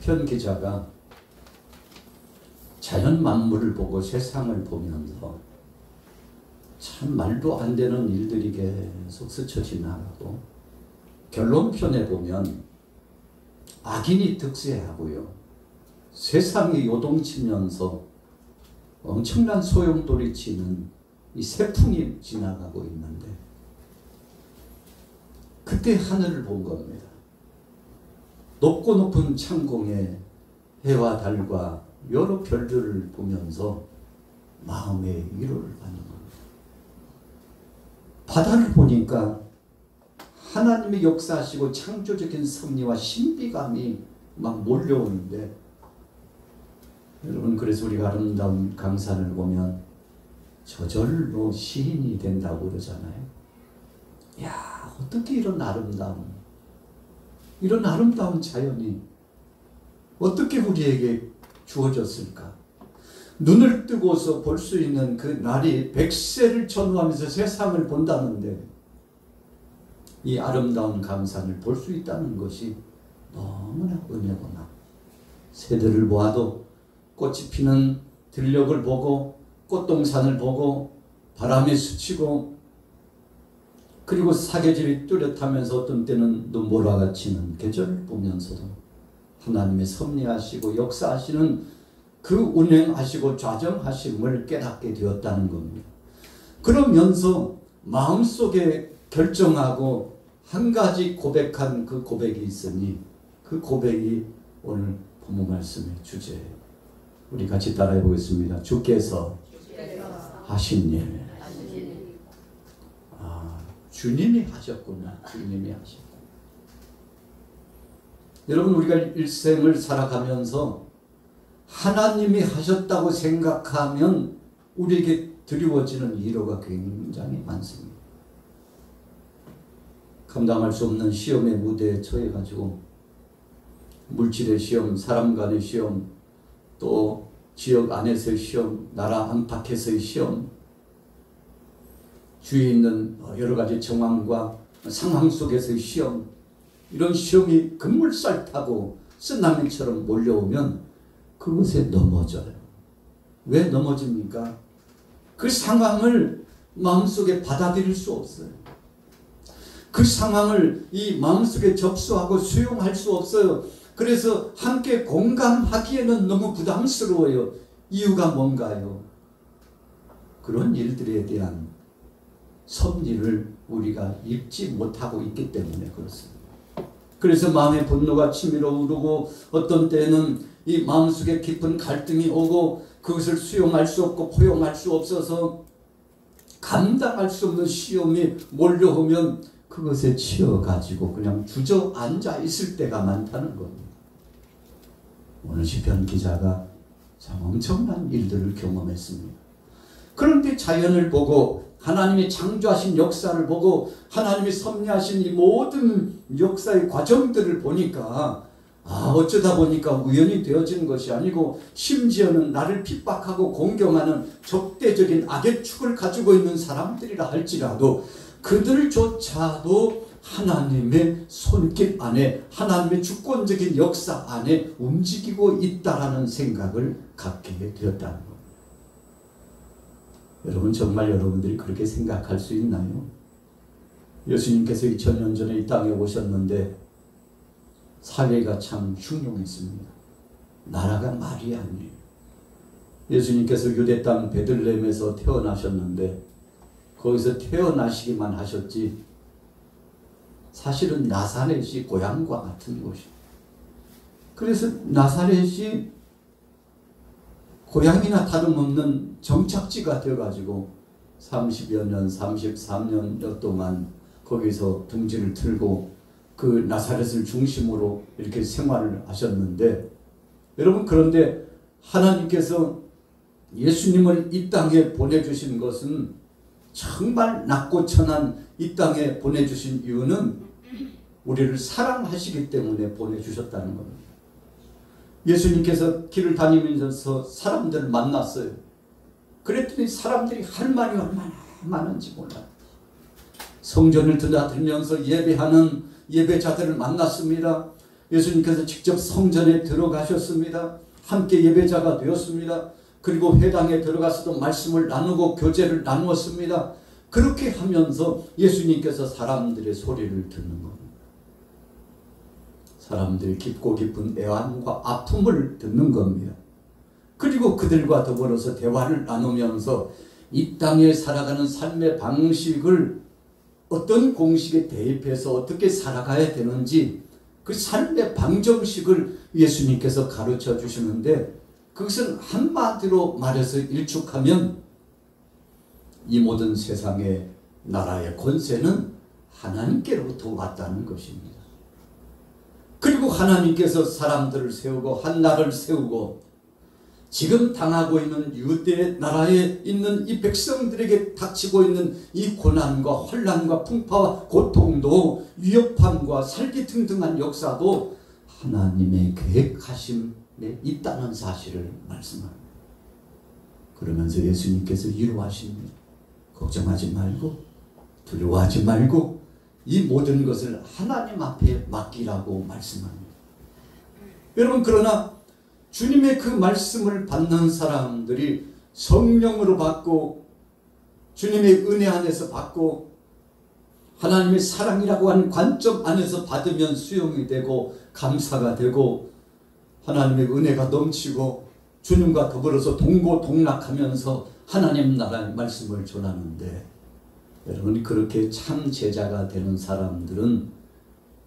시편 기자가 자연 만물을 보고 세상을 보면서 참 말도 안 되는 일들이 계속 스쳐 지나가고 결론편에 보면 악인이 득세하고요. 세상이 요동치면서 엄청난 소용돌이치는 이 세풍이 지나가고 있는데 그때 하늘을 본 겁니다. 높고 높은 창공에 해와 달과 여러 별들을 보면서 마음의 위로를 받는 겁니다. 바다를 보니까 하나님이 역사하시고 창조적인 섭리와 신비감이 막 몰려오는데 여러분, 그래서 우리가 아름다운 강산을 보면 저절로 시인이 된다고 그러잖아요. 야, 어떻게 이런 아름다운 자연이 어떻게 우리에게 주어졌을까? 눈을 뜨고서 볼 수 있는 그 날이 100세를 전후하면서 세상을 본다는데 이 아름다운 강산을 볼 수 있다는 것이 너무나 은혜구나. 새들을 보아도 꽃이 피는 들녘을 보고 꽃동산을 보고 바람이 스치고 그리고 사계절이 뚜렷하면서 어떤 때는 눈보라가 치는 계절을 보면서도 하나님의 섭리하시고 역사하시는 그 운행하시고 좌정하심을 깨닫게 되었다는 겁니다. 그러면서 마음속에 결정하고 한 가지 고백한 그 고백이 있으니 그 고백이 오늘 본문 말씀의 주제예요. 우리 같이 따라해 보겠습니다. 주께서 하신 일. 주님이 하셨구나. 주님이 하셨구나. 여러분, 우리가 일생을 살아가면서 하나님이 하셨다고 생각하면 우리에게 드리워지는 위로가 굉장히 많습니다. 감당할 수 없는 시험의 무대에 처해가지고 물질의 시험, 사람 간의 시험, 또 지역 안에서의 시험, 나라 안팎에서의 시험, 주위에 있는 여러 가지 정황과 상황 속에서의 시험, 이런 시험이 급물살 타고 쓰나미처럼 몰려오면 그것에 넘어져요. 왜 넘어집니까? 그 상황을 마음속에 받아들일 수 없어요. 그 상황을 이 마음속에 접수하고 수용할 수 없어요. 그래서 함께 공감하기에는 너무 부담스러워요. 이유가 뭔가요? 그런 일들에 대한 섭리를 우리가 읽지 못하고 있기 때문에 그렇습니다. 그래서 마음의 분노가 치밀어 오르고 어떤 때는 이 마음속에 깊은 갈등이 오고 그것을 수용할 수 없고 포용할 수 없어서 감당할 수 없는 시험이 몰려오면 그것에 치여가지고 그냥 주저앉아 있을 때가 많다는 겁니다. 오늘 시편 기자가 참 엄청난 일들을 경험했습니다. 그런데 자연을 보고 하나님이 창조하신 역사를 보고 하나님이 섭리하신 이 모든 역사의 과정들을 보니까 어쩌다 보니까 우연히 되어지는 것이 아니고 심지어는 나를 핍박하고 공경하는 적대적인 악의 축을 가지고 있는 사람들이라 할지라도 그들조차도 하나님의 손길 안에 하나님의 주권적인 역사 안에 움직이고 있다라는 생각을 갖게 되었다는 겁니다. 여러분, 정말 여러분들이 그렇게 생각할 수 있나요? 예수님께서 2000년 전에 이 땅에 오셨는데 사회가 참 흉흉했습니다. 나라가 말이 아니에요. 예수님께서 유대 땅 베들레헴에서 태어나셨는데 거기서 태어나시기만 하셨지 사실은 나사렛이 고향과 같은 곳이에요. 그래서 나사렛이 고향이나 다름없는 정착지가 되어가지고 30여 년, 33년여 동안 거기서 둥지를 틀고 그 나사렛을 중심으로 이렇게 생활을 하셨는데 여러분, 그런데 하나님께서 예수님을 이 땅에 보내주신 것은 정말 낮고 천한 이 땅에 보내주신 이유는 우리를 사랑하시기 때문에 보내주셨다는 겁니다. 예수님께서 길을 다니면서 사람들을 만났어요. 그랬더니 사람들이 할 말이 얼마나 많은지 몰라요. 성전을 드나들면서 예배하는 예배자들을 만났습니다. 예수님께서 직접 성전에 들어가셨습니다. 함께 예배자가 되었습니다. 그리고 회당에 들어가서도 말씀을 나누고 교제를 나누었습니다. 그렇게 하면서 예수님께서 사람들의 소리를 듣는 겁니다. 사람들이 깊고 깊은 애환과 아픔을 듣는 겁니다. 그리고 그들과 더불어서 대화를 나누면서 이 땅에 살아가는 삶의 방식을 어떤 공식에 대입해서 어떻게 살아가야 되는지 그 삶의 방정식을 예수님께서 가르쳐 주시는데, 그것은 한마디로 말해서 일축하면 이 모든 세상의 나라의 권세는 하나님께로부터 왔다는 것입니다. 그리고 하나님께서 사람들을 세우고 한 나라를 세우고 지금 당하고 있는 유대 나라에 있는 이 백성들에게 닥치고 있는 이 고난과 혼란과 풍파와 고통도 위협함과 살기등등한 역사도 하나님의 계획하심에 있다는 사실을 말씀합니다. 그러면서 예수님께서 위로하십니다. 걱정하지 말고 두려워하지 말고 이 모든 것을 하나님 앞에 맡기라고 말씀합니다. 여러분, 그러나 주님의 그 말씀을 받는 사람들이 성령으로 받고 주님의 은혜 안에서 받고 하나님의 사랑이라고 하는 관점 안에서 받으면 수용이 되고 감사가 되고 하나님의 은혜가 넘치고 주님과 더불어서 동고동락하면서 하나님 나라의 말씀을 전하는데, 여러분, 그렇게 참 제자가 되는 사람들은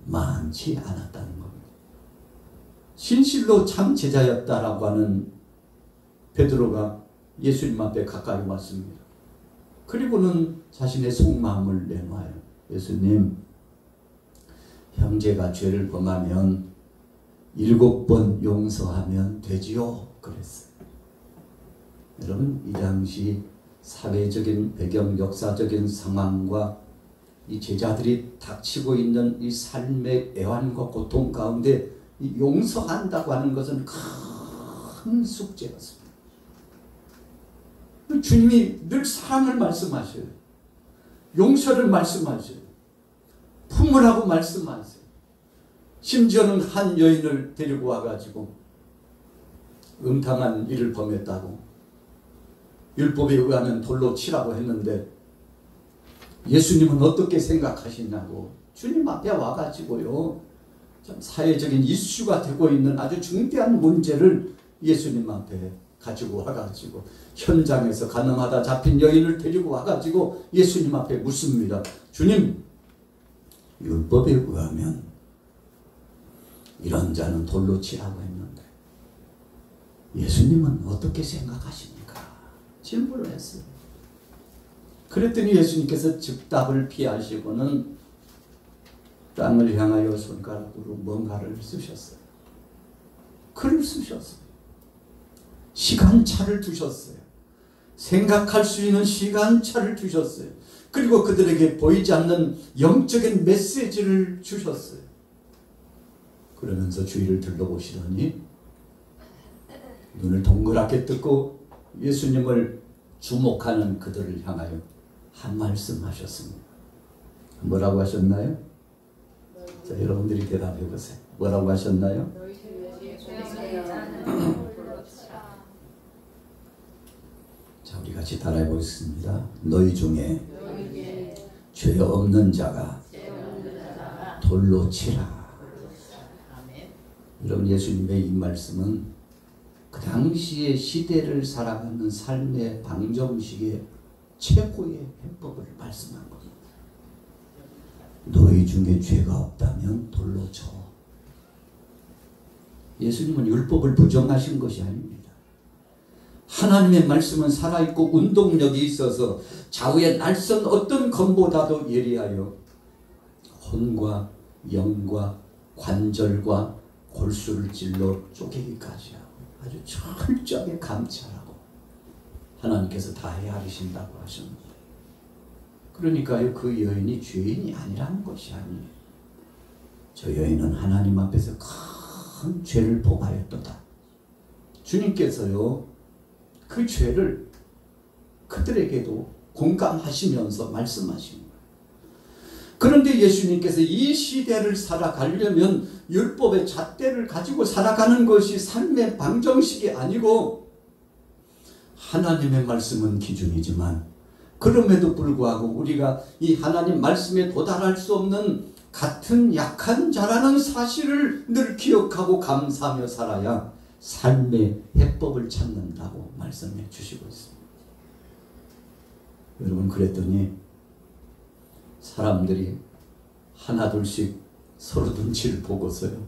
많지 않았다는 겁니다. 진실로 참 제자였다라고 하는 베드로가 예수님 앞에 가까이 왔습니다. 그리고는 자신의 속마음을 내놓아요. 예수님, 형제가 죄를 범하면 7번 용서하면 되지요. 그랬어요. 여러분, 이 당시 사회적인 배경, 역사적인 상황과 이 제자들이 닥치고 있는 이 삶의 애환과 고통 가운데 이 용서한다고 하는 것은 큰 숙제였습니다. 주님이 늘 사랑을 말씀하셔요. 용서를 말씀하셔요. 품으라고 말씀하세요. 심지어는 한 여인을 데리고 와가지고 음탕한 일을 범했다고 율법에 의하면 돌로 치라고 했는데 예수님은 어떻게 생각하시냐고 주님 앞에 와가지고요, 참 사회적인 이슈가 되고 있는 아주 중대한 문제를 예수님 앞에 가지고 와가지고 현장에서 가늠하다 잡힌 여인을 데리고 와가지고 예수님 앞에 묻습니다. 주님, 율법에 의하면 이런 자는 돌로 치라고 했는데 예수님은 어떻게 생각하십니까? 질문을 했어요. 그랬더니 예수님께서 즉답을 피하시고는 땅을 향하여 손가락으로 뭔가를 쓰셨어요. 글을 쓰셨어요. 시간차를 두셨어요. 생각할 수 있는 시간차를 주셨어요. 그리고 그들에게 보이지 않는 영적인 메시지를 주셨어요. 그러면서 주위를 둘러보시더니 눈을 동그랗게 뜨고 예수님을 주목하는 그들을 향하여 한 말씀 하셨습니다. 뭐라고 하셨나요? 자, 여러분들이 대답해 보세요. 뭐라고 하셨나요? 자, 우리 같이 따라해 보겠습니다. 너희 중에 죄 없는 자가 돌로 치라. 여러분, 예수님의 이 말씀은 그 당시의 시대를 살아가는 삶의 방정식의 최고의 해법을 말씀한 겁니다. 너희 중에 죄가 없다면 돌로 쳐. 예수님은 율법을 부정하신 것이 아닙니다. 하나님의 말씀은 살아있고 운동력이 있어서 좌우의 날선 어떤 검보다도 예리하여 혼과 영과 관절과 골수를 찔러 쪼개기까지 하고 아주 철저하게 감찰하고 하나님께서 다 헤아리신다고 하셨는데, 그러니까요, 그 여인이 죄인이 아니라는 것이 아니에요. 저 여인은 하나님 앞에서 큰 죄를 범하였도다. 주님께서요, 그 죄를 그들에게도 공감하시면서 말씀하신 거예요. 그런데 예수님께서 이 시대를 살아가려면 율법의 잣대를 가지고 살아가는 것이 삶의 방정식이 아니고, 하나님의 말씀은 기준이지만 그럼에도 불구하고 우리가 이 하나님 말씀에 도달할 수 없는 같은 약한 자라는 사실을 늘 기억하고 감사하며 살아야 삶의 해법을 찾는다고 말씀해 주시고 있습니다. 여러분, 그랬더니 사람들이 하나둘씩 서로 눈치를 보고서요,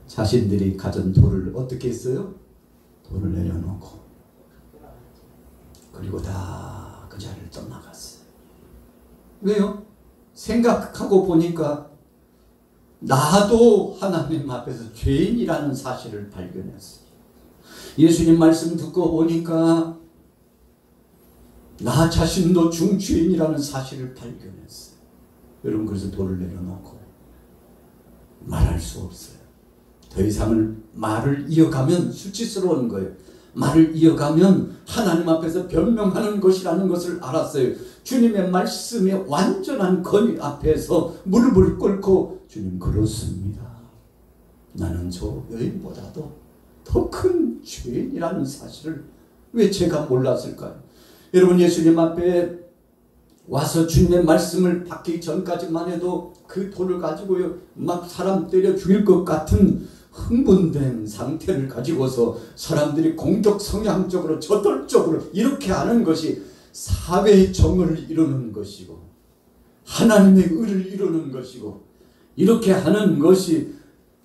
자신들이 가진 돌을 어떻게 했어요? 돌을 내려놓고 그리고 다 그 자리를 떠나갔어요. 왜요? 생각하고 보니까 나도 하나님 앞에서 죄인이라는 사실을 발견했어요. 예수님 말씀 듣고 보니까 나 자신도 중죄인이라는 사실을 발견했어요. 여러분, 그래서 돌을 내려놓고 말할 수 없어요. 더 이상은 말을 이어가면 수치스러운 거예요. 말을 이어가면 하나님 앞에서 변명하는 것이라는 것을 알았어요. 주님의 말씀의 완전한 권위 앞에서 무릎을 꿇고, 주님, 그렇습니다. 나는 저 여인보다도 더 큰 죄인이라는 사실을 왜 제가 몰랐을까요? 여러분, 예수님 앞에 와서 주님의 말씀을 받기 전까지만 해도 그 돌을 가지고요, 막 사람 때려 죽일 것 같은 흥분된 상태를 가지고서 사람들이 공격 성향적으로 저돌적으로 이렇게 하는 것이 사회의 정의를 이루는 것이고 하나님의 의를 이루는 것이고, 이렇게 하는 것이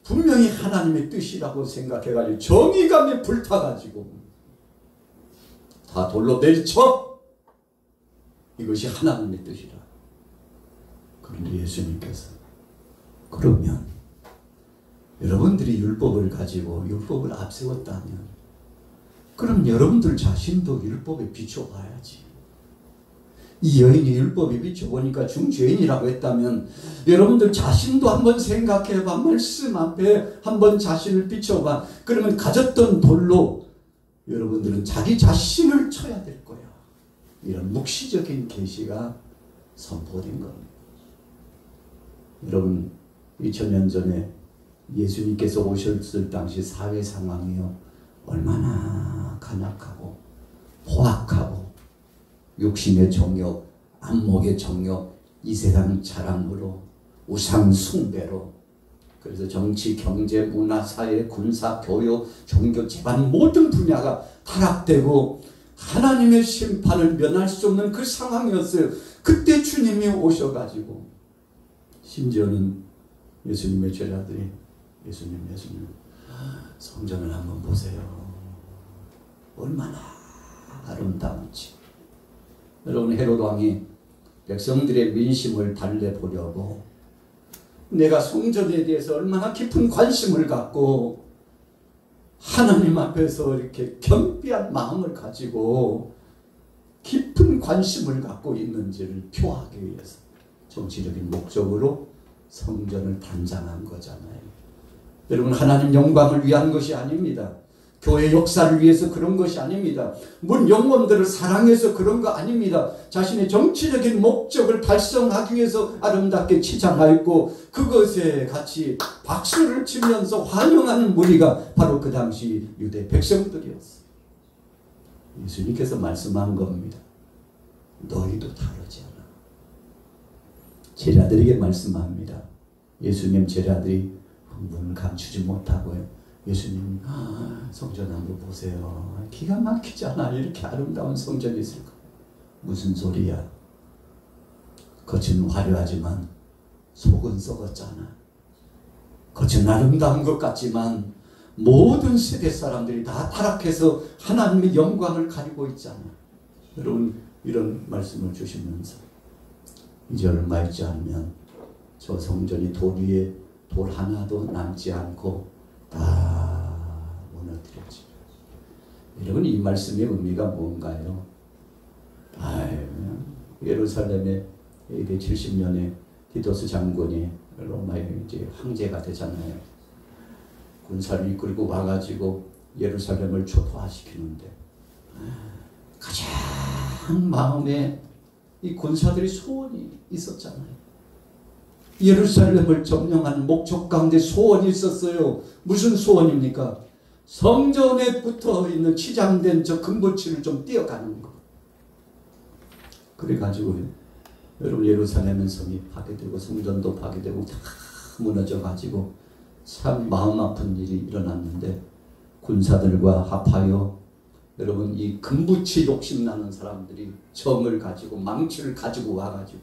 분명히 하나님의 뜻이라고 생각해가지고 정의감에 불타가지고 다 돌로 내리쳐, 이것이 하나님의 뜻이라. 그런데 예수님께서, 그러면 여러분들이 율법을 가지고 율법을 앞세웠다면 그럼 여러분들 자신도 율법에 비춰봐야지. 이 여인이 율법에 비춰보니까 중죄인이라고 했다면 여러분들 자신도 한번 생각해봐. 말씀 앞에 한번 자신을 비춰봐. 그러면 가졌던 돌로 여러분들은 자기 자신을 쳐야 될 거야. 이런 묵시적인 계시가 선포된 겁니다. 여러분, 2000년 전에 예수님께서 오셨을 당시 사회 상황이요, 얼마나 간악하고 포악하고 육신의 정욕, 안목의 정욕, 이 세상 자랑으로, 우상 숭배로, 그래서 정치, 경제, 문화, 사회, 군사, 교육, 종교, 집안 모든 분야가 타락되고 하나님의 심판을 면할 수 없는 그 상황이었어요. 그때 주님이 오셔가지고, 심지어는 예수님의 제자들이, 예수님 성전을 한번 보세요. 얼마나 아름다운지. 여러분, 헤롯 왕이 백성들의 민심을 달래보려고 내가 성전에 대해서 얼마나 깊은 관심을 갖고 하나님 앞에서 이렇게 겸비한 마음을 가지고 깊은 관심을 갖고 있는지를 표하기 위해서 정치적인 목적으로 성전을 단장한 거잖아요. 여러분, 하나님 영광을 위한 것이 아닙니다. 교회 역사를 위해서 그런 것이 아닙니다. 문 영혼들을 사랑해서 그런 거 아닙니다. 자신의 정치적인 목적을 달성하기 위해서 아름답게 치장하였고 그것에 같이 박수를 치면서 환영하는 무리가 바로 그 당시 유대 백성들이었어요. 예수님께서 말씀한 겁니다. 너희도 다르지 않아. 제자들에게 말씀합니다. 예수님 제자들이 흥분을 감추지 못하고요, 예수님, 성전 한번 보세요. 기가 막히잖아. 이렇게 아름다운 성전이 있을까? 무슨 소리야. 겉은 화려하지만 속은 썩었잖아. 겉은 아름다운 것 같지만 모든 세대 사람들이 다 타락해서 하나님의 영광을 가리고 있잖아. 여러분, 이런 말씀을 주시면서 이제 얼마 있지 않으면 저 성전이 돌 위에 돌 하나도 남지 않고 다 무너뜨렸지. 여러분, 이 말씀의 의미가 뭔가요? 예루살렘에 AD 70년에 디도스 장군이 로마의 이제 황제가 되잖아요. 군사를 이끌고 와가지고 예루살렘을 초토화시키는데 가장 마음에 이 군사들이 소원이 있었잖아요. 예루살렘을 점령하는 목적 가운데 소원이 있었어요. 무슨 소원입니까? 성전에 붙어 있는 치장된 저 금붙이를 좀 떼어가는 거. 그래가지고 여러분 예루살렘 성이 파괴되고 성전도 파괴되고 다 무너져가지고 참 마음 아픈 일이 일어났는데 군사들과 합하여 여러분 이 금붙이 욕심나는 사람들이 정을 가지고 망치를 가지고 와가지고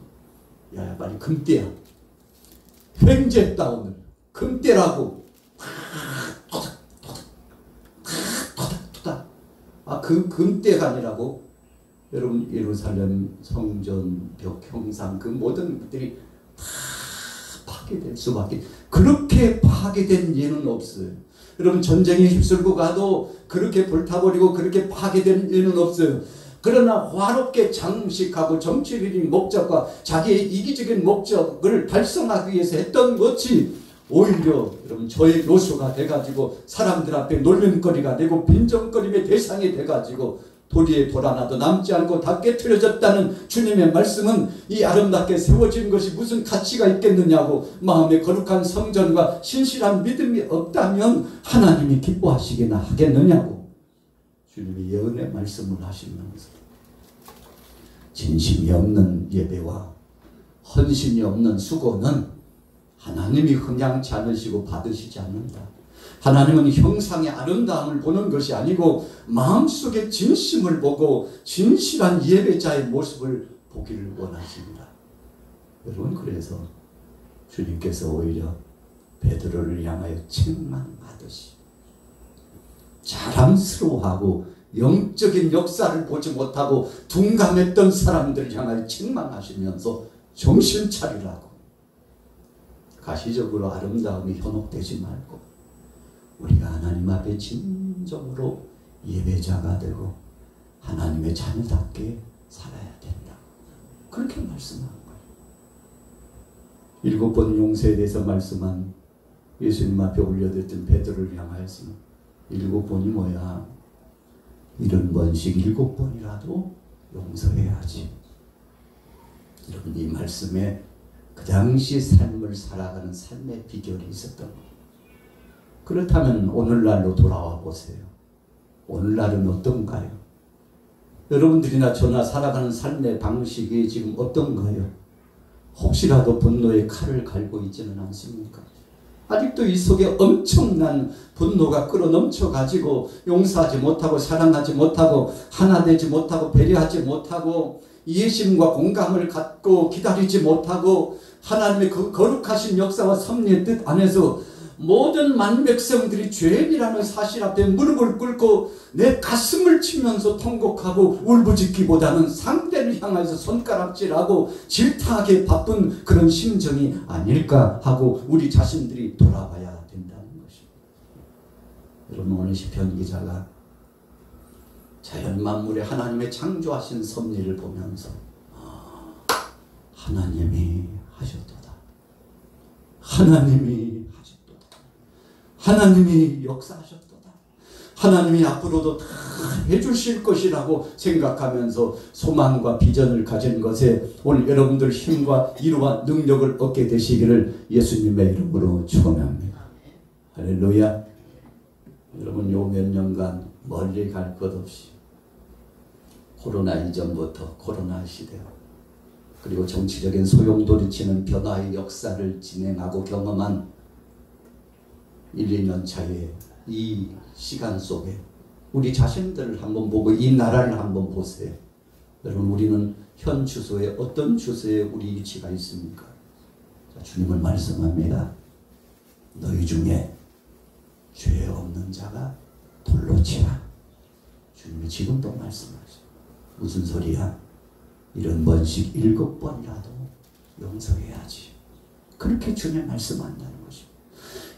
야 빨리 금떼야 횡재했다 오늘 금떼라고 토닥토닥 그 금떼가 아니라고 여러분 예루살렘 성전 벽 형상 그 모든 것들이 다 파괴될 수밖에 그렇게 파괴된 예는 없어요. 여러분 전쟁에 휩쓸고 가도 그렇게 불타버리고 그렇게 파괴된 예는 없어요. 그러나 화롭게 장식하고 정치적인 목적과 자기의 이기적인 목적을 달성하기 위해서 했던 것이 오히려 여러분 저의 요소가 돼가지고 사람들 앞에 놀림거리가 되고 빈정거림의 대상이 돼가지고 도리에 돌아나도 남지 않고 다 깨트려졌다는 주님의 말씀은 이 아름답게 세워진 것이 무슨 가치가 있겠느냐고 마음에 거룩한 성전과 신실한 믿음이 없다면 하나님이 기뻐하시기나 하겠느냐고 주님이 예언의 말씀을 하시면서 진심이 없는 예배와 헌신이 없는 수고는 하나님이 흥양치 않으시고 받으시지 않는다. 하나님은 형상의 아름다움을 보는 것이 아니고 마음속의 진심을 보고 진실한 예배자의 모습을 보기를 원하십니다. 여러분 그래서 주님께서 오히려 베드로를 향하여 책망하듯이 자랑스러워하고 영적인 역사를 보지 못하고 둔감했던 사람들을 향하여 책망하시면서 정신 차리라고 가시적으로 아름다움이 현혹되지 말고 우리가 하나님 앞에 진정으로 예배자가 되고 하나님의 자녀답게 살아야 된다. 그렇게 말씀한 거예요. 7번 용서에 대해서 말씀한 예수님 앞에 올려드렸던 베드로를 향하여서는 7번이 뭐야? 70번씩 7번이라도 용서해야지. 여러분 이 말씀에 그 당시 삶을 살아가는 삶의 비결이 있었던 거예요. 그렇다면 오늘날로 돌아와 보세요. 오늘날은 어떤가요? 여러분들이나 저나 살아가는 삶의 방식이 지금 어떤가요? 혹시라도 분노의 칼을 갈고 있지는 않습니까? 아직도 이 속에 엄청난 분노가 끌어넘쳐 가지고 용서하지 못하고 사랑하지 못하고 하나 되지 못하고 배려하지 못하고 이해심과 공감을 갖고 기다리지 못하고 하나님의 그 거룩하신 역사와 섭리의 뜻 안에서 모든 만백성들이 죄인이라는 사실 앞에 무릎을 꿇고 내 가슴을 치면서 통곡하고 울부짖기보다는 상대를 향해서 손가락질하고 질타하게 바쁜 그런 심정이 아닐까 하고 우리 자신들이 돌아봐야 된다는 것입니다. 여러분 오늘 시편 기자가 자연 만물에 하나님의 창조하신 섭리를 보면서 하나님이 하셨도다. 하나님이 하나님이 역사하셨도다. 하나님이 앞으로도 다 해주실 것이라고 생각하면서 소망과 비전을 가진 것에 오늘 여러분들 힘과 이루와 능력을 얻게 되시기를 예수님의 이름으로 축원합니다. 할렐루야. 여러분 요 몇 년간 멀리 갈 것 없이 코로나 이전부터 코로나 시대 그리고 정치적인 소용돌이치는 변화의 역사를 진행하고 경험한 1, 2년 차에 이 시간 속에 우리 자신들을 한번 보고 이 나라를 한번 보세요. 여러분 우리는 현 주소에 어떤 주소에 우리 위치가 있습니까? 자, 주님은 말씀합니다. 너희 중에 죄 없는 자가 돌로 치라. 주님이 지금도 말씀하셔요. 무슨 소리야? 70번씩 7번이라도 용서해야지. 그렇게 주님 말씀한다는 것입니다.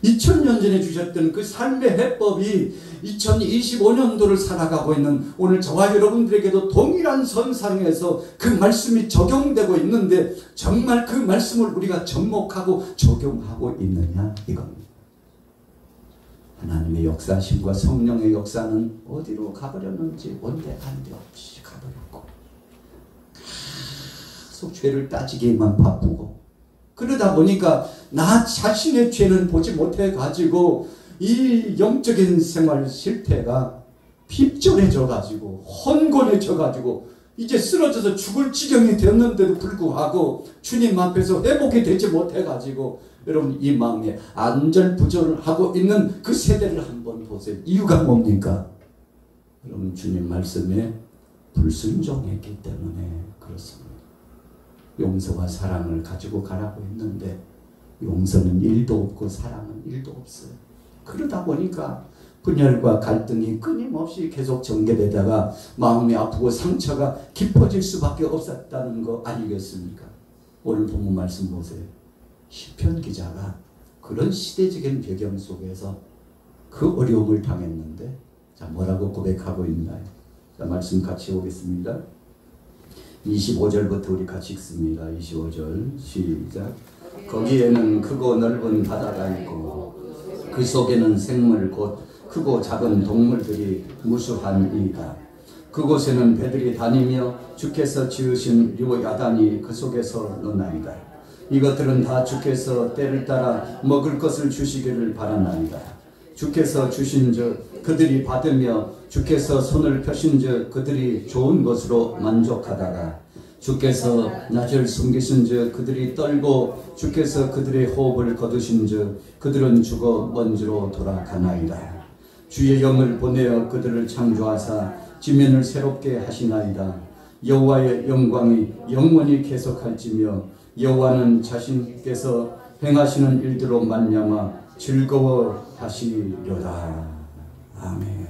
2000년 전에 주셨던 그 삶의 해법이 2025년도를 살아가고 있는 오늘 저와 여러분들에게도 동일한 선상에서 그 말씀이 적용되고 있는데 정말 그 말씀을 우리가 접목하고 적용하고 있느냐 이겁니다. 하나님의 역사심과 성령의 역사는 어디로 가버렸는지 온데간데 없이 가버렸고 계속 죄를 따지기만 바쁘고 그러다 보니까 나 자신의 죄는 보지 못해 가지고 이 영적인 생활 실태가 핍절해져 가지고 혼곤해져 가지고 이제 쓰러져서 죽을 지경이 되었는데도 불구하고 주님 앞에서 회복이 되지 못해 가지고 여러분 이 마음에 안절부절하고 있는 그 세대를 한번 보세요. 이유가 뭡니까? 여러분 주님 말씀에 불순종했기 때문에 그렇습니다. 용서와 사랑을 가지고 가라고 했는데 용서는 1도 없고 사랑은 1도 없어요. 그러다 보니까 분열과 갈등이 끊임없이 계속 전개되다가 마음이 아프고 상처가 깊어질 수밖에 없었다는 거 아니겠습니까? 오늘 본문 말씀 보세요. 시편 기자가 그런 시대적인 배경 속에서 그 어려움을 당했는데 자 뭐라고 고백하고 있나요? 자 말씀 같이 보겠습니다. 25절부터 우리 같이 읽습니다. 25절 시작. 거기에는 크고 넓은 바다가 있고 그 속에는 생물 곧 크고 작은 동물들이 무수하니이다. 그곳에는 배들이 다니며 주께서 지으신 류야단이 그 속에서 노나이다. 이것들은 다 주께서 때를 따라 먹을 것을 주시기를 바라나이다. 주께서 주신즉 그들이 받으며 주께서 손을 펴신즉 그들이 좋은 것으로 만족하다가 주께서 낯을 숨기신즉 그들이 떨고 주께서 그들의 호흡을 거두신즉 그들은 죽어 먼지로 돌아가나이다. 주의 영을 보내어 그들을 창조하사 지면을 새롭게 하시나이다. 여호와의 영광이 영원히 계속할지며 여호와는 자신께서 행하시는 일들로 말미암아 즐거워하시려다. 아멘.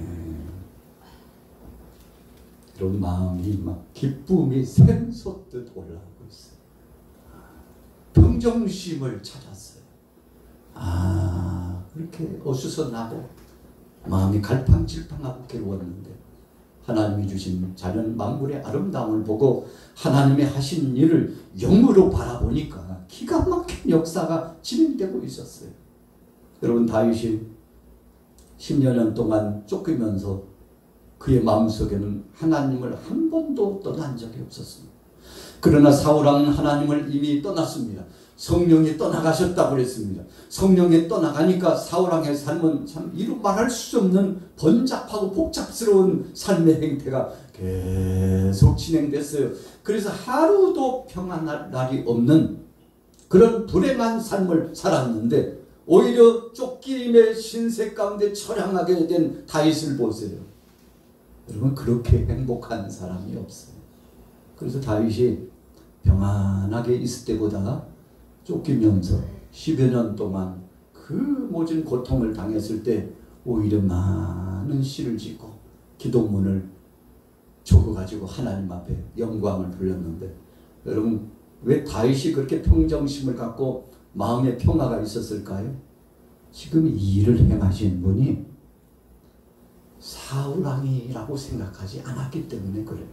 이런 마음이 막 기쁨이 샘솟듯 올라오고 있어요. 평정심을 찾았어요. 그렇게 어수선하고 마음이 갈팡질팡하고 괴로웠는데 하나님이 주신 자연 만물의 아름다움을 보고 하나님이 하신 일을 영으로 바라보니까 기가 막힌 역사가 진행되고 있었어요. 여러분 다윗이 10여 년 동안 쫓기면서 그의 마음속에는 하나님을 한 번도 떠난 적이 없었습니다. 그러나 사울왕은 하나님을 이미 떠났습니다. 성령이 떠나가셨다고 그랬습니다. 성령이 떠나가니까 사울왕의 삶은 참 이루 말할 수 없는 번잡하고 복잡스러운 삶의 행태가 계속 진행됐어요. 그래서 하루도 평안할 날이 없는 그런 불행한 삶을 살았는데 오히려 쫓김의 신세 가운데 처량하게 된 다윗을 보세요. 여러분 그렇게 행복한 사람이 없어요. 그래서 다윗이 평안하게 있을 때보다 쫓기면서 10여 년 동안 그 모진 고통을 당했을 때 오히려 많은 시를 짓고 기도문을 적어가지고 하나님 앞에 영광을 돌렸는데 여러분 왜 다윗이 그렇게 평정심을 갖고 마음의 평화가 있었을까요? 지금 이 일을 행하신 분이 사울왕이라고 생각하지 않았기 때문에 그래요.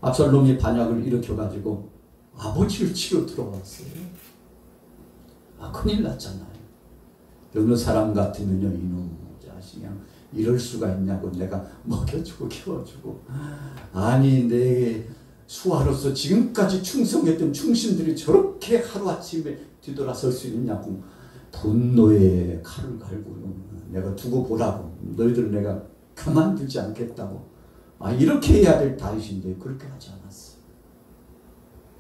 압살롬이 반역을 일으켜가지고 아버지를 치러 들어왔어요. 큰일 났잖아요. 어느 사람 같으면요, 이놈 자식 그냥 이럴 수가 있냐고 내가 먹여주고 키워주고 아니 내 수하로서 지금까지 충성했던 충신들이 저렇게 하루아침에 뒤돌아설 수 있냐고 분노의 칼을 갈고 내가 두고 보라고 너희들 내가 가만두지 않겠다고 이렇게 해야 될 다윗인데 그렇게 하지 않았어.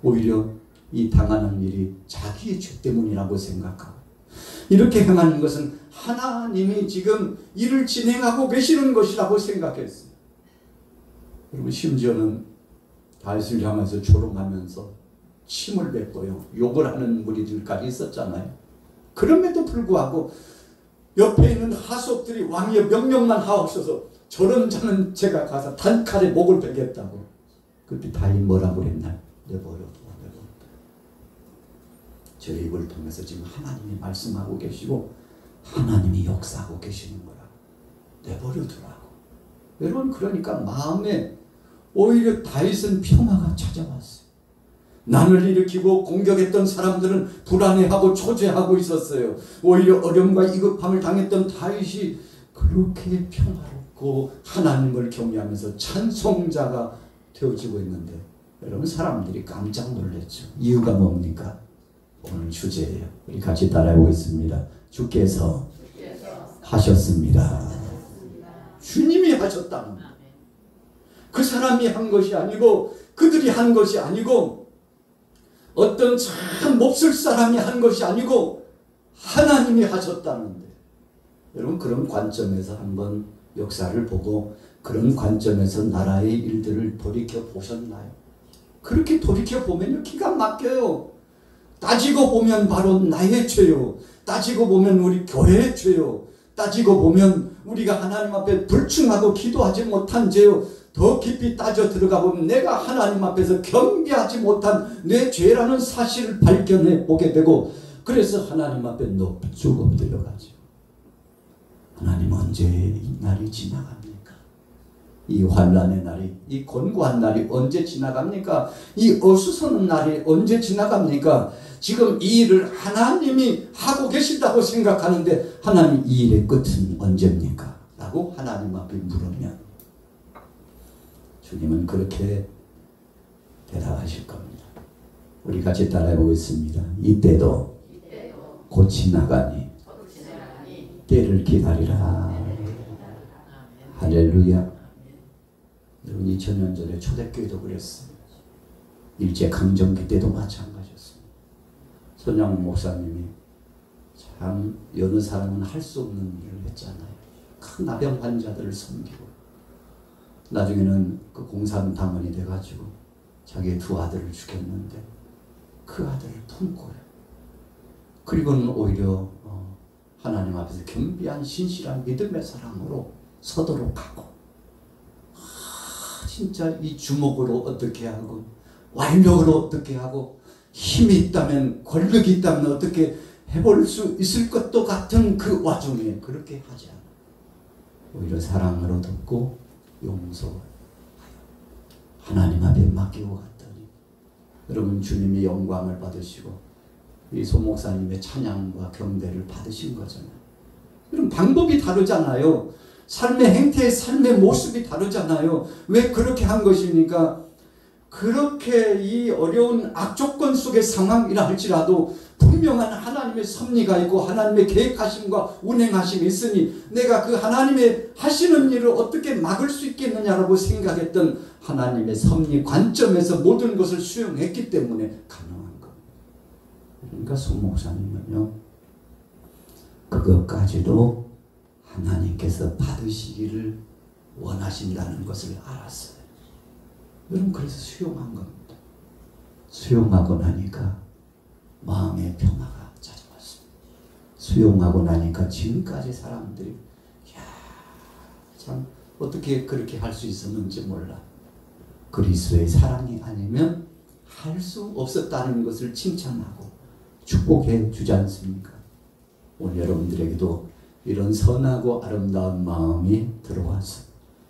오히려 이 당하는 일이 자기의 죄 때문이라고 생각하고 이렇게 행하는 것은 하나님이 지금 일을 진행하고 계시는 것이라고 생각했어요. 그리고 심지어는 다윗을 향해서 조롱하면서 침을 뱉고요. 욕을 하는 무리들까지 있었잖아요. 그럼에도 불구하고 옆에 있는 하속들이 왕의 명령만 하옵소서 저런 자는 제가 가서 단칼에 목을 베겠다고. 그때 다윗 뭐라고 그랬나요? 내버려 둬. 저 입을 통해서 지금 하나님이 말씀하고 계시고 하나님이 역사하고 계시는 거라. 내버려 두라고. 여러분 그러니까 마음에 오히려 다윗은 평화가 찾아왔어요. 난을 일으키고 공격했던 사람들은 불안해하고 초조해하고 있었어요. 오히려 어려움과 위급함을 당했던 다윗이 그렇게 평화롭고 하나님을 경외하면서 찬송자가 되어지고 있는데 여러분 사람들이 깜짝 놀랐죠. 이유가 뭡니까? 오늘 주제예요. 우리 같이 따라해보겠습니다. 주께서 하셨습니다. 주님이 하셨다는 거예요. 그 사람이 한 것이 아니고 그들이 한 것이 아니고 어떤 참 몹쓸 사람이 한 것이 아니고 하나님이 하셨다는데, 여러분 그런 관점에서 한번 역사를 보고 그런 관점에서 나라의 일들을 돌이켜 보셨나요? 그렇게 돌이켜 보면요 기가 막혀요. 따지고 보면 바로 나의 죄요. 따지고 보면 우리 교회의 죄요. 따지고 보면 우리가 하나님 앞에 불충하고 기도하지 못한 죄요. 더 깊이 따져 들어가 보면 내가 하나님 앞에서 경배하지 못한 내 죄라는 사실을 발견해 보게 되고, 그래서 하나님 앞에 넙죽 엎드려가죠. 하나님 언제 이 날이 지나갑니까? 이 환난의 날이, 이 곤고한 날이 언제 지나갑니까? 이 어수선한 날이 언제 지나갑니까? 지금 이 일을 하나님이 하고 계신다고 생각하는데 하나님 이 일의 끝은 언제입니까? 라고 하나님 앞에 물으면 주님은 그렇게 대답하실 겁니다. 우리 같이 따라해 보겠습니다. 이때도 곧 지나가니 때를 기다리라. 할렐루야. 여러분 2000년 전에 초대교회도 그랬어요. 일제강점기 때도 마찬가지였습니다. 손양훈 목사님이 참 여느 사람은 할 수 없는 일을 했잖아요. 큰 나병 환자들을 섬기고 나중에는 그 공산당원이 돼가지고 자기의 두 아들을 죽였는데 그 아들을 품고요. 그리고는 오히려 하나님 앞에서 겸비한 신실한 믿음의 사랑으로 서도록 하고, 진짜 이 주먹으로 어떻게 하고 완력으로 어떻게 하고 힘이 있다면 권력이 있다면 어떻게 해볼 수 있을 것도 같은 그 와중에 그렇게 하지 않아요. 오히려 사랑으로 돕고 용서하여 하나님 앞에 맡기고 갔더니 여러분 주님이 영광을 받으시고 이 소 목사님의 찬양과 경배를 받으신 거잖아요. 여러분 방법이 다르잖아요. 삶의 행태, 삶의 모습이 다르잖아요. 왜 그렇게 한 것입니까? 그렇게 이 어려운 악조건 속의 상황이라 할지라도 분명한 하나님의 섭리가 있고 하나님의 계획하심과 운행하심이 있으니 내가 그 하나님의 하시는 일을 어떻게 막을 수 있겠느냐라고 생각했던 하나님의 섭리 관점에서 모든 것을 수용했기 때문에 가능한 겁니다. 그러니까 소 목사님은요, 그것까지도 하나님께서 받으시기를 원하신다는 것을 알았어요. 여러분 그래서 수용한 겁니다. 수용하고 나니까 마음의 평화가 찾아왔습니다. 수용하고 나니까 지금까지 사람들이 야, 참 어떻게 그렇게 할 수 있었는지 몰라. 그리스도의 사랑이 아니면 할 수 없었다는 것을 칭찬하고 축복해 주지 않습니까? 오늘 여러분들에게도 이런 선하고 아름다운 마음이 들어와서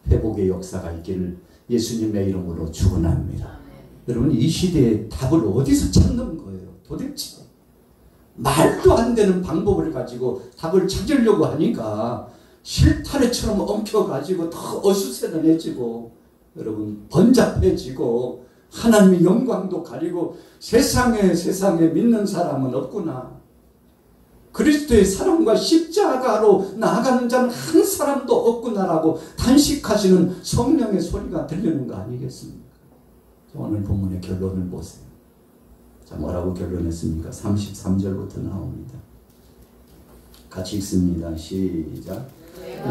회복의 역사가 있기를 예수님의 이름으로 축원합니다. 여러분 이 시대에 답을 어디서 찾는 거예요? 도대체 말도 안 되는 방법을 가지고 답을 찾으려고 하니까 실타래처럼 엉켜가지고 더 어수선해지고 여러분 번잡해지고 하나님의 영광도 가리고 세상에 믿는 사람은 없구나. 그리스도의 사랑과 십자가로 나아가는 자는 한 사람도 없구나라고 단식하시는 성령의 소리가 들리는 거 아니겠습니까? 오늘 본문의 결론을 보세요. 자, 뭐라고 결론했습니까? 33절부터 나옵니다. 같이 읽습니다. 시작.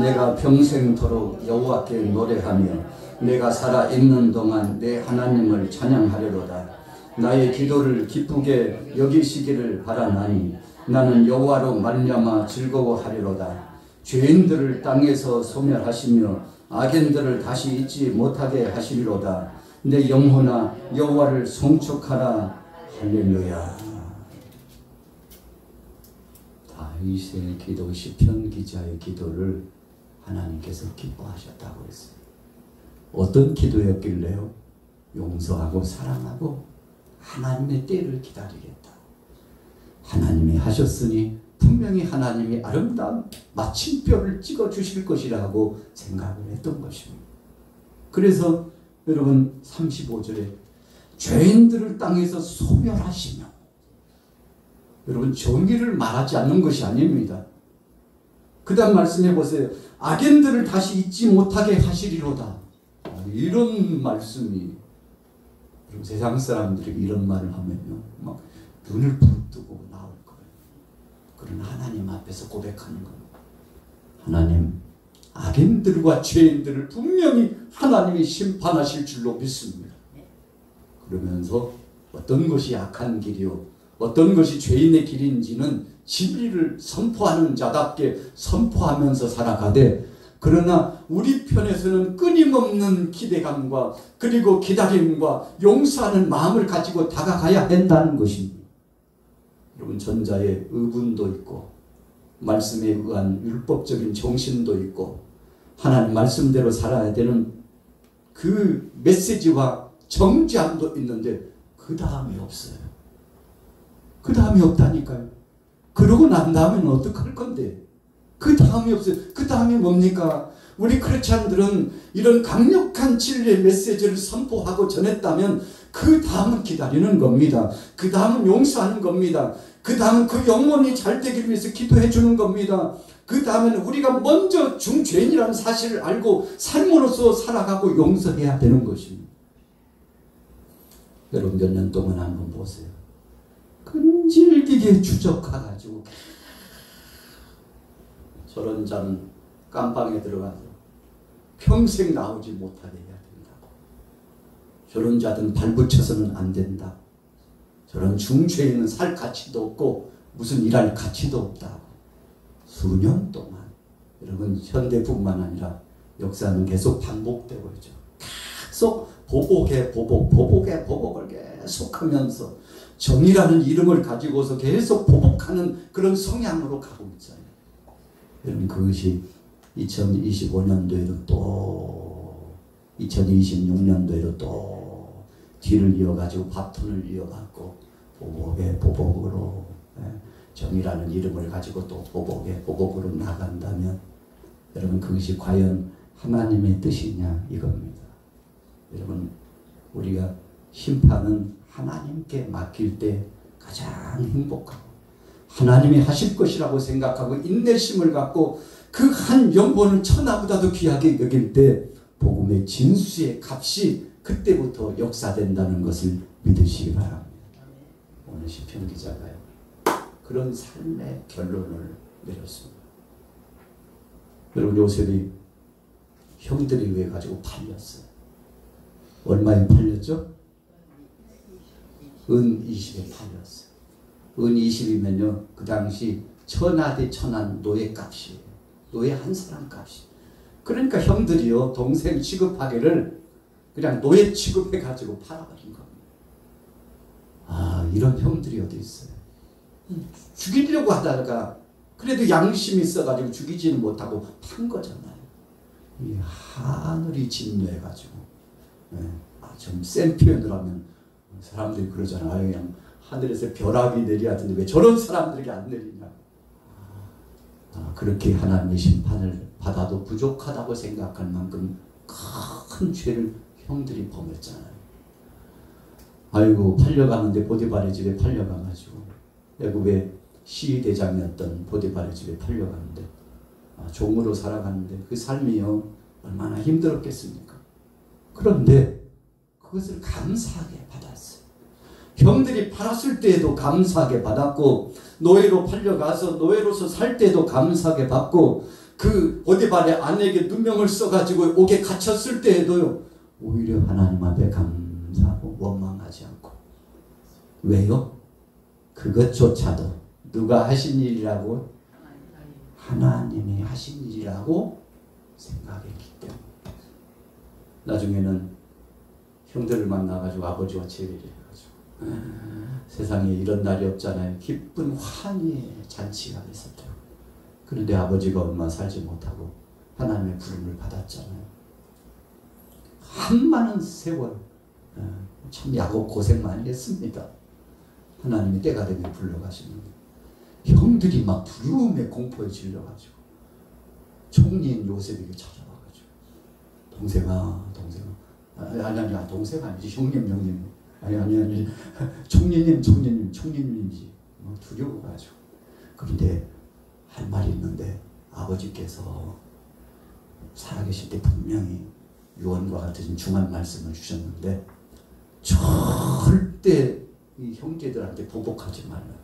내가 평생토록 여호와께 노래하며 내가 살아있는 동안 내 하나님을 찬양하려로다. 나의 기도를 기쁘게 여기시기를 바라나니 나는 여호와로 말미암아 즐거워하리로다. 죄인들을 땅에서 소멸하시며 악인들을 다시 잊지 못하게 하시리로다. 내 영혼아 여호와를 송축하라. 할렐루야. 다윗의 기도, 시편 기자의 기도를 하나님께서 기뻐하셨다고 했어요. 어떤 기도였길래요? 용서하고 사랑하고 하나님의 때를 기다리겠다. 하나님이 하셨으니 분명히 하나님이 아름다운 마침표를 찍어 주실 것이라고 생각을 했던 것입니다. 그래서 여러분 35절에 죄인들을 땅에서 소멸하시며 여러분 정의를 말하지 않는 것이 아닙니다. 그 다음 말씀해 보세요. 악인들을 다시 잊지 못하게 하시리로다. 이런 말씀이 세상 사람들에게 이런 말을 하면요 막 눈을 부릅뜨고 나올 거예요. 그런 하나님 앞에서 고백하는 겁니다. 하나님, 악인들과 죄인들을 분명히 하나님이 심판하실 줄로 믿습니다. 그러면서 어떤 것이 악한 길이요 어떤 것이 죄인의 길인지는 진리를 선포하는 자답게 선포하면서 살아가되, 그러나 우리 편에서는 끊임없는 기대감과 그리고 기다림과 용서하는 마음을 가지고 다가가야 한다는 것입니다. 여러분, 전자에 의분도 있고 말씀에 의한 율법적인 정신도 있고 하나님 말씀대로 살아야 되는 그 메시지와 정죄함도 있는데 그 다음이 없어요. 그 다음이 없다니까요. 그러고 난 다음에는 어떡할 건데? 그 다음이 없어요. 그 다음이 뭡니까? 우리 크리스찬들은 이런 강력한 진리의 메시지를 선포하고 전했다면 그 다음은 기다리는 겁니다. 그 다음은 용서하는 겁니다. 그 다음은 그 영혼이 잘 되기 위해서 기도해 주는 겁니다. 그 다음에는 우리가 먼저 중죄인이라는 사실을 알고 삶으로서 살아가고 용서해야 되는 것입니다. 여러분, 몇 년 동안 한번 보세요. 끈질기게 추적해가지고 저런 자는 깜방에 들어가서 평생 나오지 못하게 해야 된다고. 저런 자들은 발붙여서는 안 된다. 저런 중죄인은 살 가치도 없고 무슨 일할 가치도 없다고. 수년 동안 여러분, 현대뿐만 아니라 역사는 계속 반복되고 있죠. 계속 보복에 보복을 계속하면서 정의라는 이름을 가지고서 계속 보복하는 그런 성향으로 가고 있잖아요. 여러분, 그것이 2025년도에도 또 2026년도에도 또 뒤를 이어가지고 바톤을 이어갖고 보복에 보복으로 정의라는 이름을 가지고 또 보복에 보복으로 나간다면 여러분, 그것이 과연 하나님의 뜻이냐 이겁니다. 여러분, 우리가 심판은 하나님께 맡길 때 가장 행복하고 하나님이 하실 것이라고 생각하고 인내심을 갖고 그 한 영혼을 천하보다도 귀하게 여길 때 복음의 진수의 값이 그때부터 역사된다는 것을 믿으시기 바랍니다. 오늘 시편 기자가요 그런 삶의 결론을 내렸습니다. 여러분, 요셉이 형들에 의해 가지고 팔렸어요. 얼마에 팔렸죠? 은 20에 팔렸어요. 은 20이면요 그 당시 천하 대 천하 노예 값이에요. 노예 한 사람 값이. 그러니까 형들이요 동생 취급하기를 그냥 노예 취급해 가지고 팔아버린 겁니다. 아, 이런 형들이 어디 있어요? 죽이려고 하다가 그래도 양심이 있어가지고 죽이지는 못하고 판 거잖아요. 이 하늘이 진노해가지고. 좀 센 표현을 하면 사람들이 그러잖아요. 그냥 하늘에서 벼락이 내려야되는데 왜 저런 사람들에게 안 내리냐. 그렇게 하나님의 심판을 받아도 부족하다고 생각할 만큼 큰 죄를 형들이 범했잖아요. 아이고, 팔려가는데 보디발의 집에 팔려가가지고 애굽의 시위대장이었던 보디발의 집에 팔려가는데 종으로 살아가는데 그 삶이요 얼마나 힘들었겠습니까? 그런데 그것을 감사하게 받았어요. 형들이 팔았을 때에도 감사하게 받았고 노예로 팔려가서 노예로서 살 때도 감사하게 받고 그 보디발의 아내에게 누명을 써가지고 옥에 갇혔을 때에도요 오히려 하나님 앞에 감사하고 원망하지 않고. 왜요? 그것조차도 누가 하신 일이라고? 하나님이 하신 일이라고 생각했기 때문에. 나중에는 형들을 만나가지고 아버지와 제비를 해가지고 세상에 이런 날이 없잖아요. 기쁜 환희의 잔치가 있었죠. 그런데 아버지가 얼마 살지 못하고 하나님의 부름을 받았잖아요. 한 많은 세월 참 야곱 고생 많이 했습니다. 하나님이 때가 되면 불러가시는데 형들이 막 두려움에 공포에 질려가지고 총리인 요셉에게 찾아와가지고 동생아 동생 아니지 형님 아니 총리님이지 두려워가지고. 그런데 할 말이 있는데 아버지께서 살아계실 때 분명히 유언과 같은 중한 말씀을 주셨는데 절대 이 형제들한테 보복하지 말라고,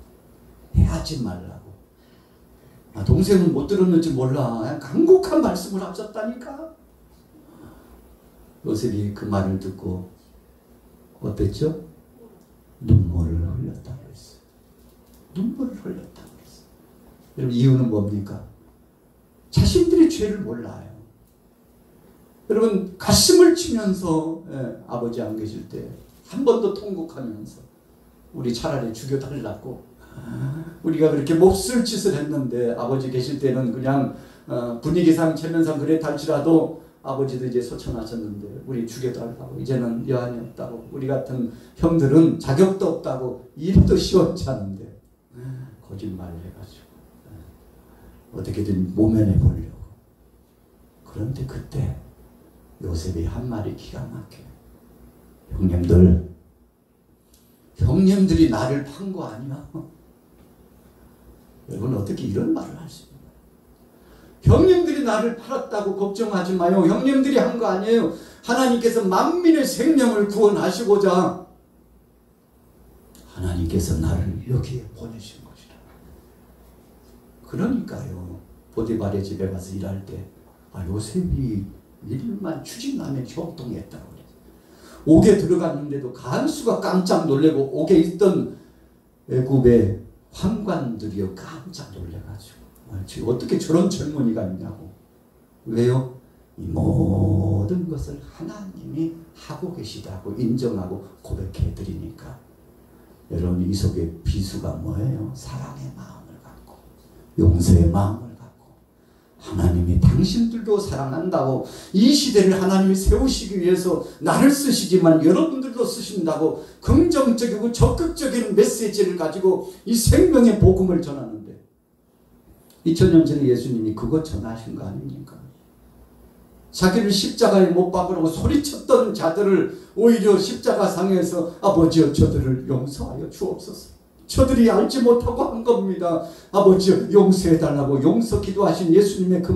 해하지 말라고. 동생은 못 들었는지 몰라. 간곡한 말씀을 하셨다니까. 요셉이 그 말을 듣고 어땠죠? 눈물을 흘렸다고 했어요. 눈물을 흘렸다고 했어요. 여러분, 이유는 뭡니까? 자신들의 죄를 몰라요. 여러분, 가슴을 치면서 아버지 안 계실 때 한 번 더 통곡하면서 우리 차라리 죽여달라고, 우리가 그렇게 몹쓸 짓을 했는데 아버지 계실 때는 그냥 분위기상 체면상 그래 할지라도 아버지도 이제 소천하셨는데 우리 죽여달라고, 이제는 여한이 없다고, 우리 같은 형들은 자격도 없다고, 일도 시원치 않은데 거짓말을 해가지고 어떻게든 모면해 보려고. 그런데 그때 요셉이 한 말이 기가 막혀요. 형님들이 나를 판 거 아니야? 여러분, 어떻게 이런 말을 할 수 있나요? 형님들이 나를 팔았다고 걱정하지 마요. 형님들이 한 거 아니에요. 하나님께서 만민의 생명을 구원하시고자 하나님께서 나를 여기에 보내신 것이라. 그러니까요, 보디발의 집에 가서 일할 때 요셉이 일만 추진하면 협동했다고 그래요. 옥에 들어갔는데도 간수가 깜짝 놀래고 옥에 있던 애굽의 환관들이요 깜짝 놀래가지고 지금 어떻게 저런 젊은이가 있냐고. 왜요? 이 모든 것을 하나님이 하고 계시다고 인정하고 고백해드리니까. 여러분, 이 속에 비수가 뭐예요? 사랑의 마음을 갖고 용서의 마음을 갖고 하나님이 당신들도 사랑한다고, 이 시대를 하나님이 세우시기 위해서 나를 쓰시지만 여러분들도 쓰신다고 긍정적이고 적극적인 메시지를 가지고 이 생명의 복음을 전하는데 2000년 전에 예수님이 그것 전하신 거 아닙니까? 자기를 십자가에 못 박으라고 소리쳤던 자들을 오히려 십자가상에서 아버지여 저들을 용서하여 주옵소서, 저들이 알지 못하고 한 겁니다, 아버지여 용서해달라고 용서 기도하신 예수님의 그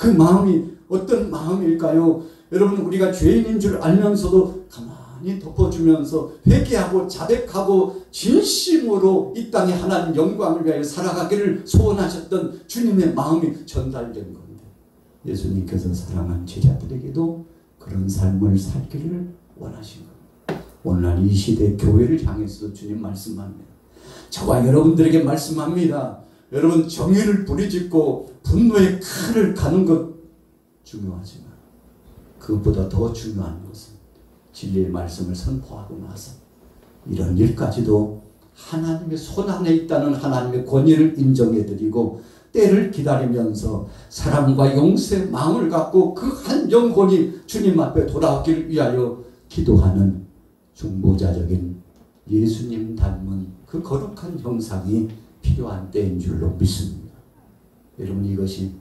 마음이 어떤 마음일까요? 여러분, 우리가 죄인인 줄 알면서도 가만히 덮어주면서 회개하고 자백하고 진심으로 이 땅에 하나님 영광을 위하여 살아가기를 소원하셨던 주님의 마음이 전달된 건데, 예수님께서 사랑한 제자들에게도 그런 삶을 살기를 원하신 겁니다. 오늘날 이 시대 교회를 향해서도 주님 말씀합니다. 저와 여러분들에게 말씀합니다. 여러분, 정의를 부리짖고 분노의 칼을 가는 것 중요하지만 그것보다 더 중요한 것은 진리의 말씀을 선포하고 나서 이런 일까지도 하나님의 손안에 있다는 하나님의 권위를 인정해드리고 때를 기다리면서 사랑과 용서의 마음을 갖고 그 한 영혼이 주님 앞에 돌아오기를 위하여 기도하는 중보자적인 예수님 닮은 그 거룩한 형상이 필요한 때인 줄로 믿습니다. 여러분, 이것이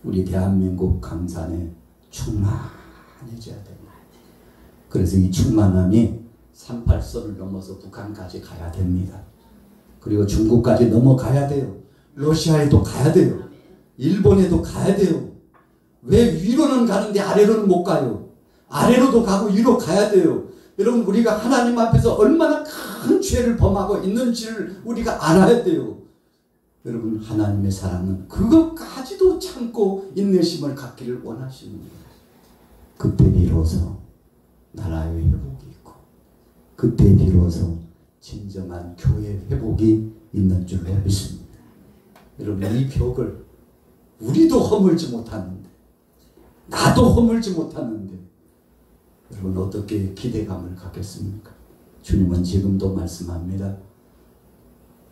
우리 대한민국 강산에 충만해져야 됩니다. 그래서 이 충만함이 38선을 넘어서 북한까지 가야 됩니다. 그리고 중국까지 넘어가야 돼요. 러시아에도 가야 돼요. 일본에도 가야 돼요. 왜 위로는 가는데 아래로는 못 가요? 아래로도 가고 위로 가야 돼요. 여러분, 우리가 하나님 앞에서 얼마나 큰 죄를 범하고 있는지를 우리가 알아야 돼요. 여러분, 하나님의 사랑은 그것까지도 참고 인내심을 갖기를 원하십니다. 그때 비로소 나라의 회복이 있고 그때 비로소 진정한 교회 회복이 있는 줄로 믿습니다. 여러분, 이 벽을 우리도 허물지 못하는데, 나도 허물지 못하는데 여러분, 어떻게 기대감을 갖겠습니까? 주님은 지금도 말씀합니다.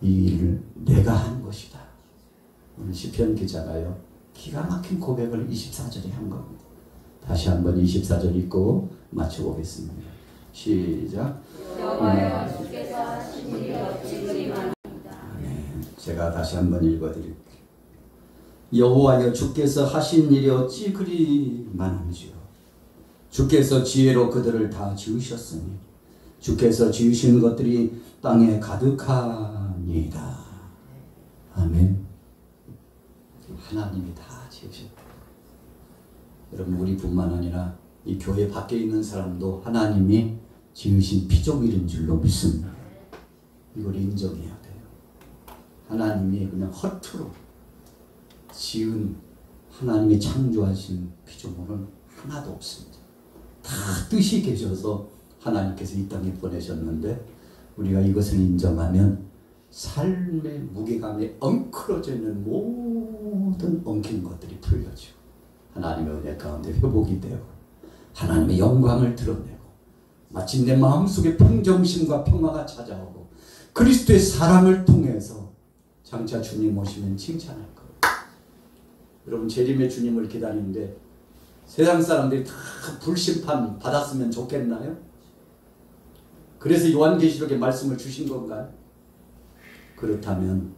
이 일을 내가 한 것이다. 오늘 시편 기자가요 기가 막힌 고백을 24절에 한 겁니다. 다시 한번 24절 읽고 마쳐보겠습니다. 시작. 여호와여, 주께서 하신 일이 어찌 그리 많으리까. 제가 다시 한번 읽어드릴게요. 여호와여, 주께서 하신 일이 어찌 그리 많은지요. 주께서 지혜로 그들을 다 지으셨으니 주께서 지으신 것들이 땅에 가득하니이다. 주옵니다. 아멘. 하나님이 다 지으셨다. 여러분, 우리뿐만 아니라 이 교회 밖에 있는 사람도 하나님이 지으신 피조물인 줄로 믿습니다. 이걸 인정해야 돼요. 하나님이 그냥 허투루 지은, 하나님이 창조하신 피조물은 하나도 없습니다. 다 뜻이 계셔서 하나님께서 이 땅에 보내셨는데, 우리가 이것을 인정하면 삶의 무게감에 엉클어져 있는 모든 엉킨 것들이 풀려지고 하나님의 은혜 가운데 회복이 되고 하나님의 영광을 드러내고 마침내 마음속에 평정심과 평화가 찾아오고 그리스도의 사랑을 통해서 장차 주님 오시면 칭찬할 거예요. 여러분, 재림의 주님을 기다리는데 세상 사람들이 다 불심판 받았으면 좋겠나요? 그래서 요한계시록에 말씀을 주신 건가요? 그렇다면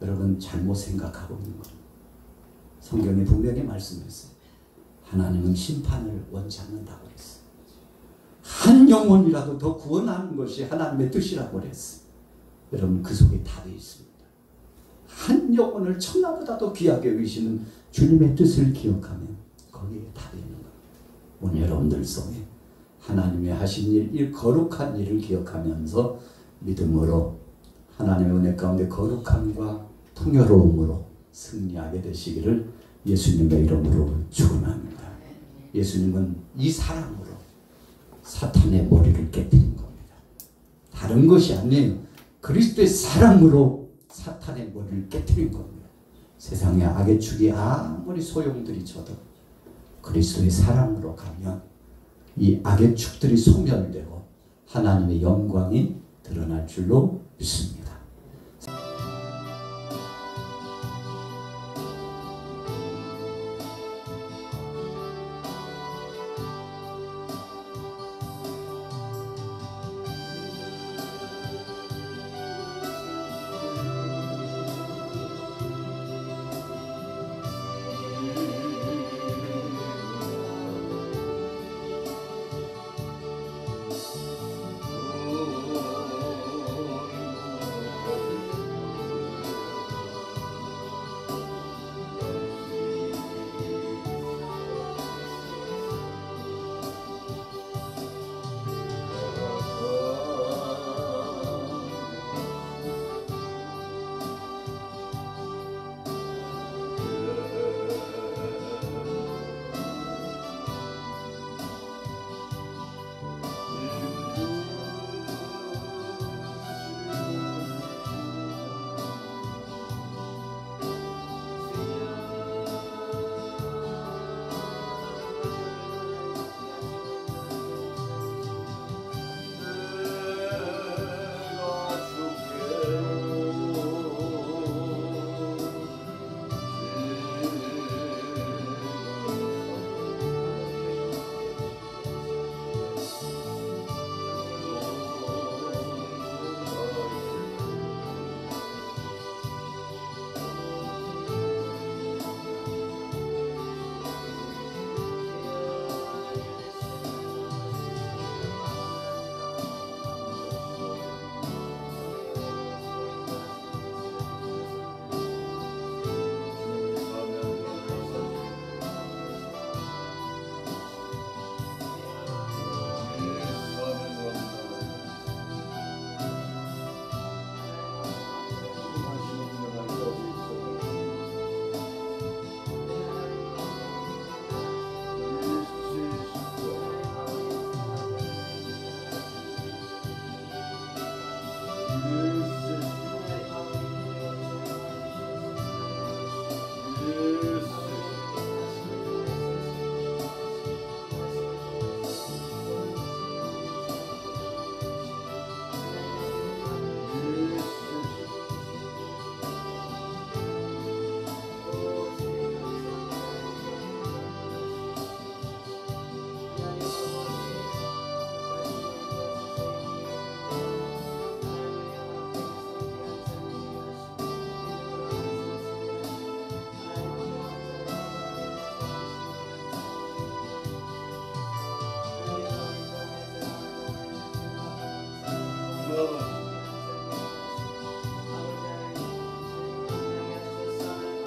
여러분, 잘못 생각하고 있는 겁니다. 성경에 분명히 말씀했어요. 하나님은 심판을 원치 않는다고 그랬어요. 한 영혼이라도 더 구원하는 것이 하나님의 뜻이라고 그랬어요. 여러분, 그 속에 답이 있습니다. 한 영혼을 천하보다도 귀하게 여기시는 주님의 뜻을 기억하면 거기에 답이 있는 겁니다. 오늘 여러분들 속에 하나님의 하신 일, 이 거룩한 일을 기억하면서 믿음으로 하나님의 은혜 가운데 거룩함과 풍요로움으로 승리하게 되시기를 예수님의 이름으로 축원합니다. 예수님은 이 사랑으로 사탄의 머리를 깨뜨린 겁니다. 다른 것이 아니에요. 그리스도의 사랑으로 사탄의 머리를 깨뜨린 겁니다. 세상의 악의 축이 아무리 소용들이 쳐도 그리스도의 사랑으로 가면 이 악의 축들이 소멸되고 하나님의 영광이 드러날 줄로 믿습니다.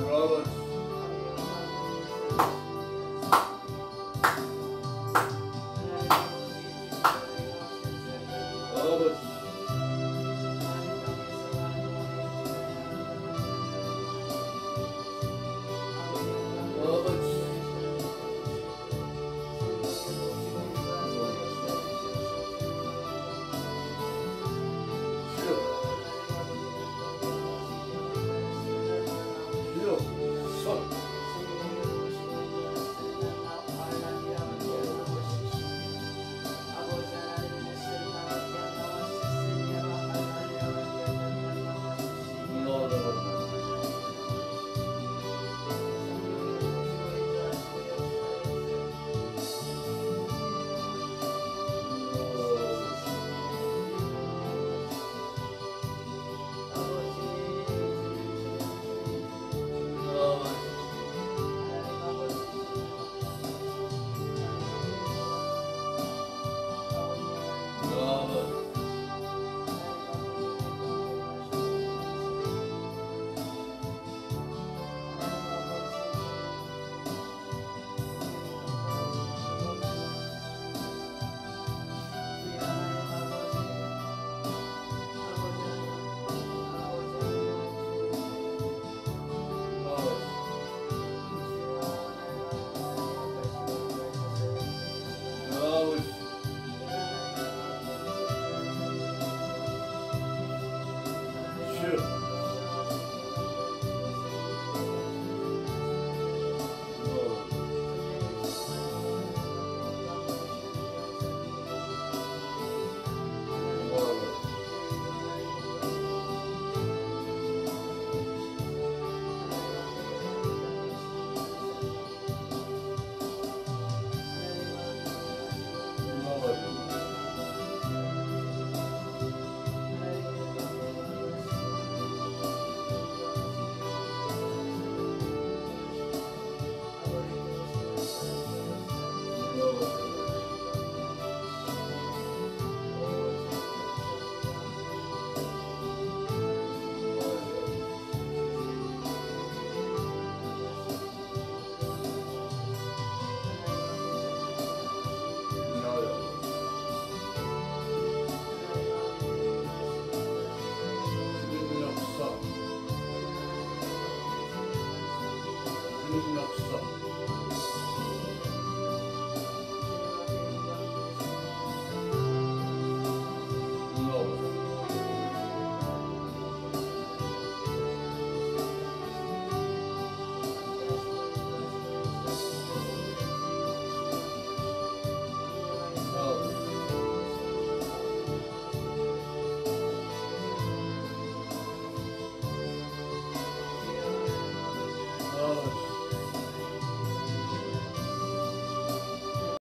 여러분